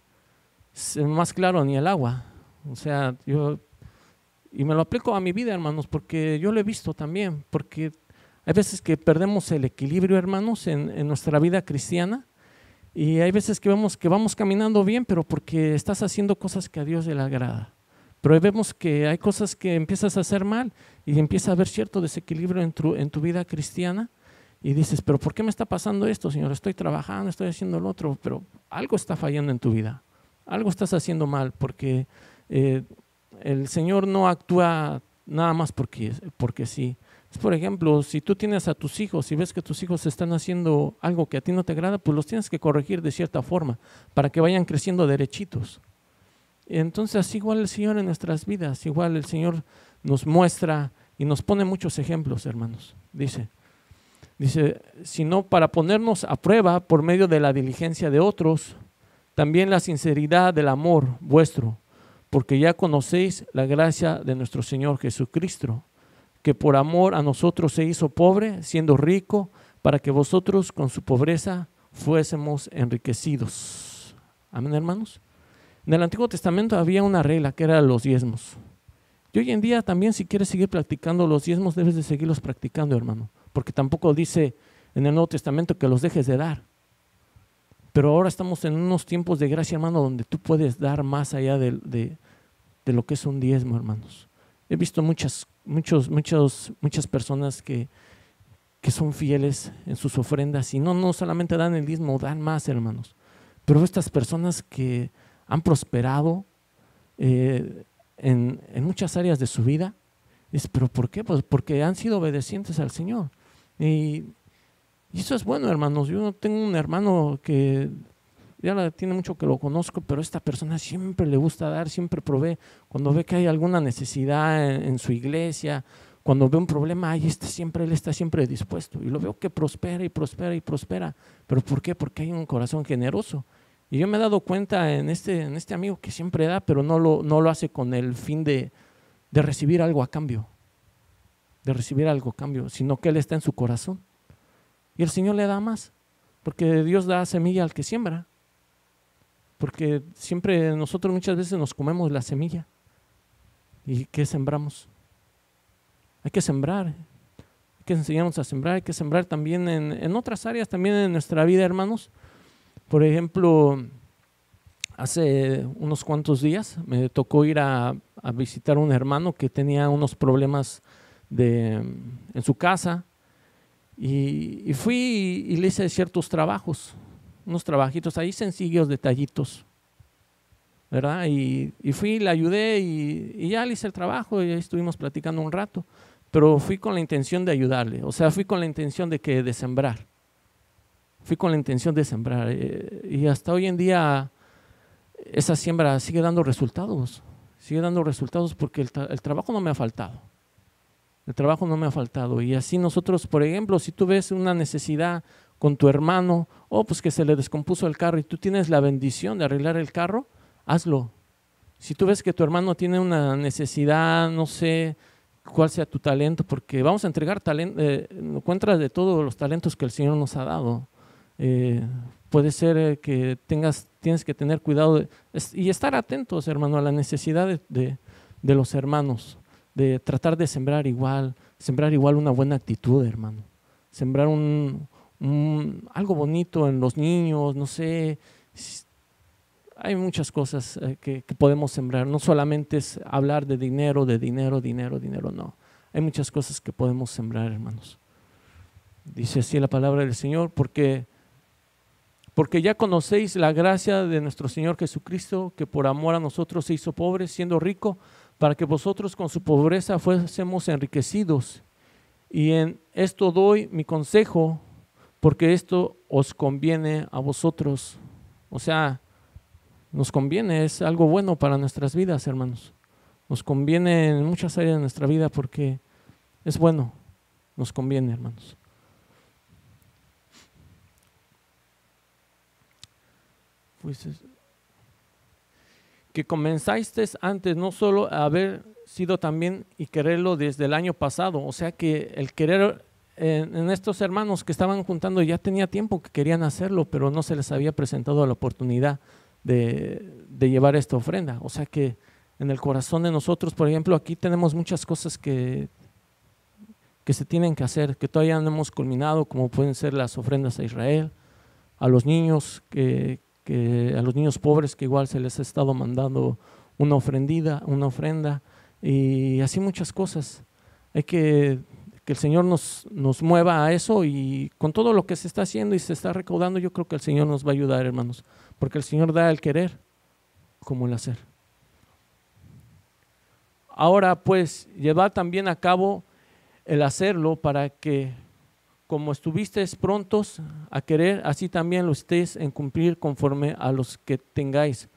Es más claro ni el agua. O sea, y me lo aplico a mi vida, hermanos, porque yo lo he visto también, porque hay veces que perdemos el equilibrio, hermanos, en nuestra vida cristiana, y hay veces que vemos que vamos caminando bien, pero porque estás haciendo cosas que a Dios le agrada. Pero vemos que hay cosas que empiezas a hacer mal y empieza a haber cierto desequilibrio en tu vida cristiana, y dices: pero ¿por qué me está pasando esto, Señor? Estoy trabajando, estoy haciendo lo otro, pero algo está fallando en tu vida, algo estás haciendo mal, porque el Señor no actúa nada más porque sí. Por ejemplo, si tú tienes a tus hijos y ves que tus hijos están haciendo algo que a ti no te agrada, pues los tienes que corregir de cierta forma para que vayan creciendo derechitos. Y entonces así igual el Señor en nuestras vidas, igual el Señor nos muestra y nos pone muchos ejemplos, hermanos. Dice, sino para ponernos a prueba por medio de la diligencia de otros, también la sinceridad del amor vuestro, porque ya conocéis la gracia de nuestro Señor Jesucristo, que por amor a nosotros se hizo pobre, siendo rico, para que vosotros con su pobreza fuésemos enriquecidos. Amén, hermanos. En el Antiguo Testamento había una regla que era los diezmos. Y hoy en día también, si quieres seguir practicando los diezmos, debes de seguirlos practicando, hermano, porque tampoco dice en el Nuevo Testamento que los dejes de dar. Pero ahora estamos en unos tiempos de gracia, hermano, donde tú puedes dar más allá de lo que es un diezmo, hermanos. He visto muchas personas que son fieles en sus ofrendas y no solamente dan el diezmo, dan más, hermanos. Pero estas personas que han prosperado en muchas áreas de su vida, ¿pero por qué? Pues porque han sido obedientes al Señor. Y eso es bueno, hermanos. Yo tengo un hermano que ya tiene mucho que lo conozco, pero esta persona siempre le gusta dar, siempre provee. Cuando ve que hay alguna necesidad en su iglesia, cuando ve un problema, él está siempre dispuesto. Y lo veo que prospera y prospera y prospera. ¿Pero por qué? Porque hay un corazón generoso. Y yo me he dado cuenta en este amigo que siempre da, pero no lo hace con el fin de recibir algo a cambio. Sino que él está en su corazón. Y el Señor le da más, porque Dios da semilla al que siembra. Porque siempre nosotros muchas veces nos comemos la semilla. ¿Y qué sembramos? Hay que sembrar, hay que enseñarnos a sembrar, hay que sembrar también en otras áreas, también en nuestra vida, hermanos. Por ejemplo, hace unos cuantos días me tocó ir a visitar a un hermano que tenía unos problemas en su casa. Y fui y le hice ciertos trabajos, unos trabajitos ahí sencillos, detallitos, ¿verdad? Y fui, le ayudé y ya le hice el trabajo y ahí estuvimos platicando un rato, pero fui con la intención de ayudarle, o sea, fui con la intención de sembrar, y hasta hoy en día esa siembra sigue dando resultados porque el trabajo no me ha faltado. Y así nosotros, por ejemplo, si tú ves una necesidad con tu hermano, pues que se le descompuso el carro y tú tienes la bendición de arreglar el carro, hazlo. Si tú ves que tu hermano tiene una necesidad, no sé cuál sea tu talento, porque vamos a entregar talento, encuentras de todos los talentos que el Señor nos ha dado. Puede ser que tienes que tener cuidado y estar atentos, hermano, a la necesidad de los hermanos. De tratar de sembrar igual una buena actitud, hermano. Sembrar algo bonito en los niños, no sé. Hay muchas cosas que podemos sembrar. No solamente es hablar de dinero, no. Hay muchas cosas que podemos sembrar, hermanos. Dice así la palabra del Señor, porque ya conocéis la gracia de nuestro Señor Jesucristo, que por amor a nosotros se hizo pobre, siendo rico, para que vosotros con su pobreza fuésemos enriquecidos. Y en esto doy mi consejo, porque esto os conviene a vosotros. O sea, nos conviene, es algo bueno para nuestras vidas, hermanos. Nos conviene en muchas áreas de nuestra vida porque es bueno, nos conviene, hermanos. Pues que comenzasteis antes no solo a haber sido también y quererlo desde el año pasado, o sea que el querer en estos hermanos que estaban juntando ya tenía tiempo que querían hacerlo, pero no se les había presentado la oportunidad de llevar esta ofrenda. O sea que en el corazón de nosotros, por ejemplo, aquí tenemos muchas cosas que se tienen que hacer, que todavía no hemos culminado, como pueden ser las ofrendas a Israel, a los niños a los niños pobres que igual se les ha estado mandando una ofrenda y así muchas cosas. Hay que el Señor nos mueva a eso, y con todo lo que se está haciendo y se está recaudando, yo creo que el Señor nos va a ayudar, hermanos, porque el Señor da el querer como el hacer. Ahora pues, llevad también a cabo el hacerlo, para que como estuvisteis prontos a querer, así también lo estéis en cumplir conforme a los que tengáis.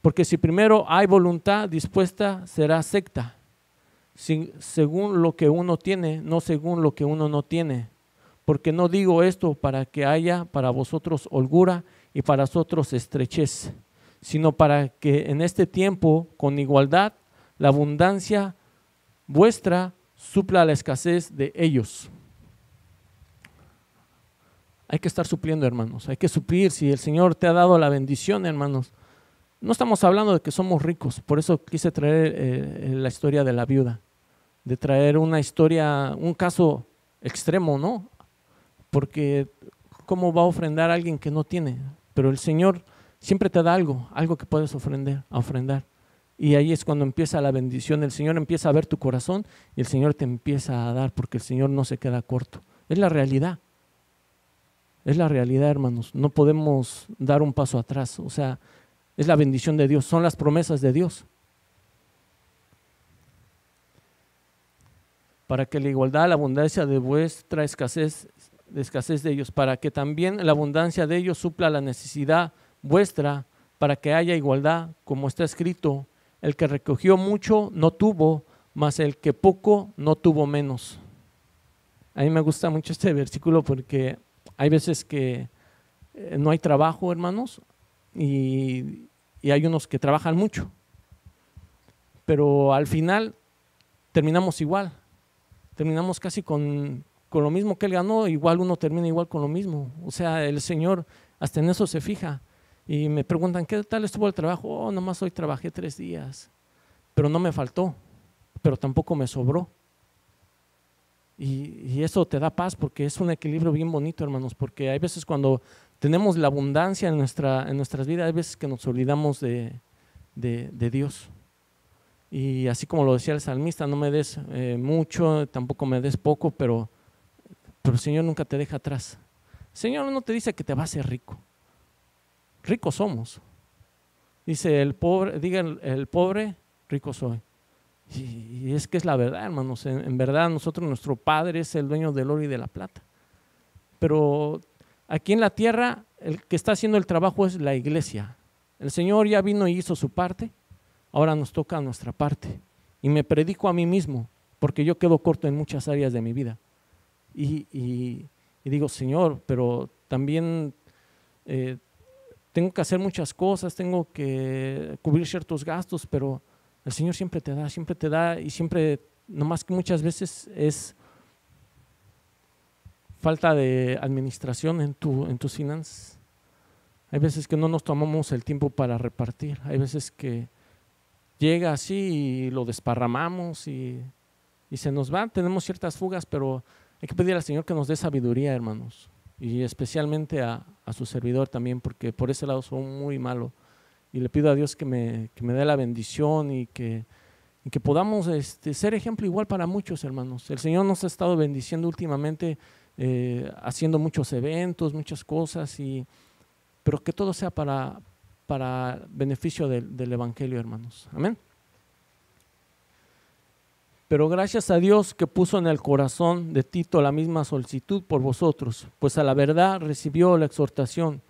Porque si primero hay voluntad dispuesta, será secta, según lo que uno tiene, no según lo que uno no tiene. Porque no digo esto para que haya para vosotros holgura y para vosotros estrechez, sino para que en este tiempo, con igualdad, la abundancia vuestra supla la escasez de ellos. Hay que estar supliendo, hermanos, hay que suplir. Si el Señor te ha dado la bendición, hermanos, no estamos hablando de que somos ricos, por eso quise traer la historia de la viuda, de traer una historia, un caso extremo, ¿no? Porque ¿cómo va a ofrendar a alguien que no tiene? Pero el Señor siempre te da algo que puedes ofrendar. Y ahí es cuando empieza la bendición. El Señor empieza a ver tu corazón y el Señor te empieza a dar, porque el Señor no se queda corto. Es la realidad. Es la realidad, hermanos. No podemos dar un paso atrás. O sea, es la bendición de Dios, son las promesas de Dios. Para que la igualdad, la abundancia de vuestra escasez de ellos, para que también la abundancia de ellos supla la necesidad vuestra, para que haya igualdad, como está escrito, el que recogió mucho no tuvo, mas el que poco no tuvo menos. A mí me gusta mucho este versículo porque hay veces que no hay trabajo, hermanos, y hay unos que trabajan mucho, pero al final terminamos igual, terminamos casi con lo mismo que él ganó, igual uno termina igual con lo mismo. O sea, el Señor hasta en eso se fija. Y me preguntan, ¿qué tal estuvo el trabajo? Oh, nomás hoy trabajé 3 días, pero no me faltó, pero tampoco me sobró. Y eso te da paz, porque es un equilibrio bien bonito, hermanos, porque hay veces cuando tenemos la abundancia en nuestras vidas, hay veces que nos olvidamos de Dios. Y así como lo decía el salmista, no me des mucho, tampoco me des poco, pero el Señor nunca te deja atrás. El Señor no te dice que te va a hacer rico. Ricos somos. Dice el pobre, diga el pobre, rico soy. Y es que es la verdad, hermanos. En verdad nosotros, nuestro Padre es el dueño del oro y de la plata. Pero aquí en la tierra, el que está haciendo el trabajo es la iglesia. El Señor ya vino y hizo su parte, ahora nos toca nuestra parte. Y me predico a mí mismo, porque yo quedo corto en muchas áreas de mi vida. Y digo, Señor, pero también tengo que hacer muchas cosas, tengo que cubrir ciertos gastos, pero el Señor siempre te da y siempre, nomás que muchas veces es falta de administración en tus finanzas. Hay veces que no nos tomamos el tiempo para repartir, hay veces que llega así y lo desparramamos y se nos va, tenemos ciertas fugas, pero hay que pedir al Señor que nos dé sabiduría, hermanos, y especialmente a su servidor también, porque por ese lado soy muy malo. Y le pido a Dios que me dé la bendición y que podamos ser ejemplo igual para muchos, hermanos. El Señor nos ha estado bendiciendo últimamente, haciendo muchos eventos, muchas cosas, pero que todo sea para beneficio del Evangelio, hermanos. Amén. Pero gracias a Dios que puso en el corazón de Tito la misma solicitud por vosotros, pues a la verdad recibió la exhortación,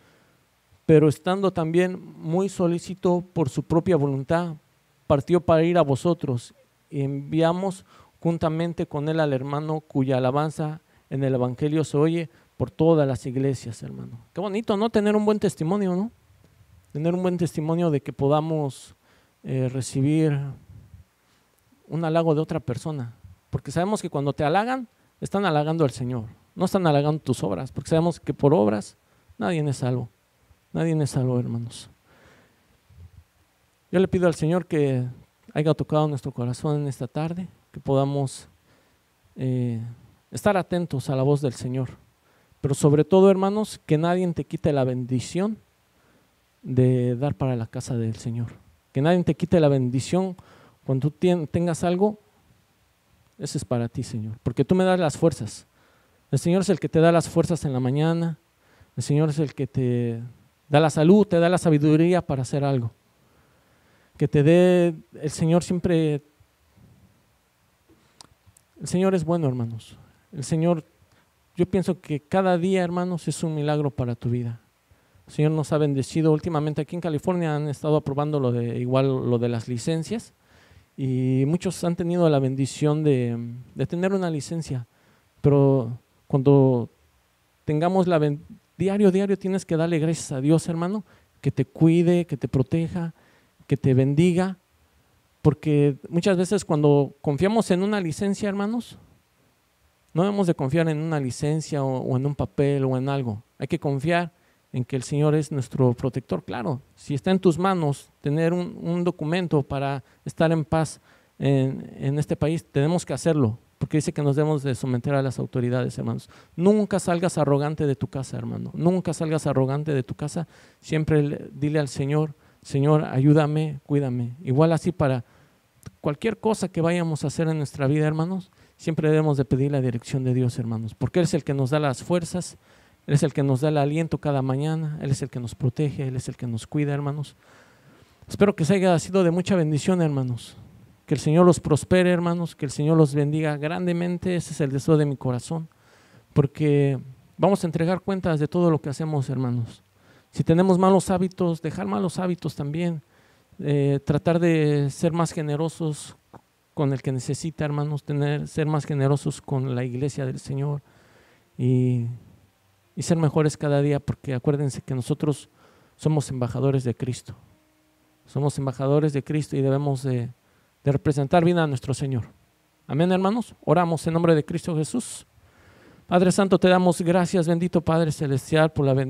pero estando también muy solícito por su propia voluntad, partió para ir a vosotros y enviamos juntamente con él al hermano cuya alabanza en el Evangelio se oye por todas las iglesias, hermano. Qué bonito, ¿no? Tener un buen testimonio, ¿no? Tener un buen testimonio de que podamos recibir un halago de otra persona, porque sabemos que cuando te halagan, están halagando al Señor, no están halagando tus obras, porque sabemos que por obras nadie es salvo. Nadie es salvo, hermanos. Yo le pido al Señor que haya tocado nuestro corazón en esta tarde, que podamos estar atentos a la voz del Señor, pero sobre todo, hermanos, que nadie te quite la bendición de dar para la casa del Señor, que nadie te quite la bendición cuando tú tengas algo. Eso es para ti, Señor, porque tú me das las fuerzas. El Señor es el que te da las fuerzas en la mañana, el Señor es el que te da la salud, te da la sabiduría para hacer algo. Que te dé, el Señor siempre, el Señor es bueno, hermanos. El Señor, yo pienso que cada día, hermanos, es un milagro para tu vida. El Señor nos ha bendecido. Últimamente aquí en California han estado aprobando lo de las licencias, y muchos han tenido la bendición de tener una licencia, pero cuando tengamos diario tienes que darle gracias a Dios, hermano, que te cuide, que te proteja, que te bendiga, porque muchas veces cuando confiamos en una licencia, hermanos, no debemos de confiar en una licencia o en un papel o en algo. Hay que confiar en que el Señor es nuestro protector. Claro, si está en tus manos tener un documento para estar en paz en este país, tenemos que hacerlo, porque dice que nos debemos de someter a las autoridades, hermanos. Nunca salgas arrogante de tu casa, hermano. Nunca salgas arrogante de tu casa. Siempre dile al Señor, Señor, ayúdame, cuídame. Igual así para cualquier cosa que vayamos a hacer en nuestra vida, hermanos, siempre debemos de pedir la dirección de Dios, hermanos, porque Él es el que nos da las fuerzas, Él es el que nos da el aliento cada mañana, Él es el que nos protege, Él es el que nos cuida, hermanos. Espero que se haya sido de mucha bendición, hermanos. Que el Señor los prospere, hermanos, que el Señor los bendiga grandemente. Ese es el deseo de mi corazón, porque vamos a entregar cuentas de todo lo que hacemos, hermanos. Si tenemos malos hábitos, dejar malos hábitos también. Tratar de ser más generosos con el que necesita, hermanos, ser más generosos con la iglesia del Señor y ser mejores cada día, porque acuérdense que nosotros somos embajadores de Cristo. Somos embajadores de Cristo y debemos de representar bien a nuestro Señor. Amén, hermanos. Oramos en nombre de Cristo Jesús. Padre Santo, te damos gracias, bendito Padre Celestial, por la bendición.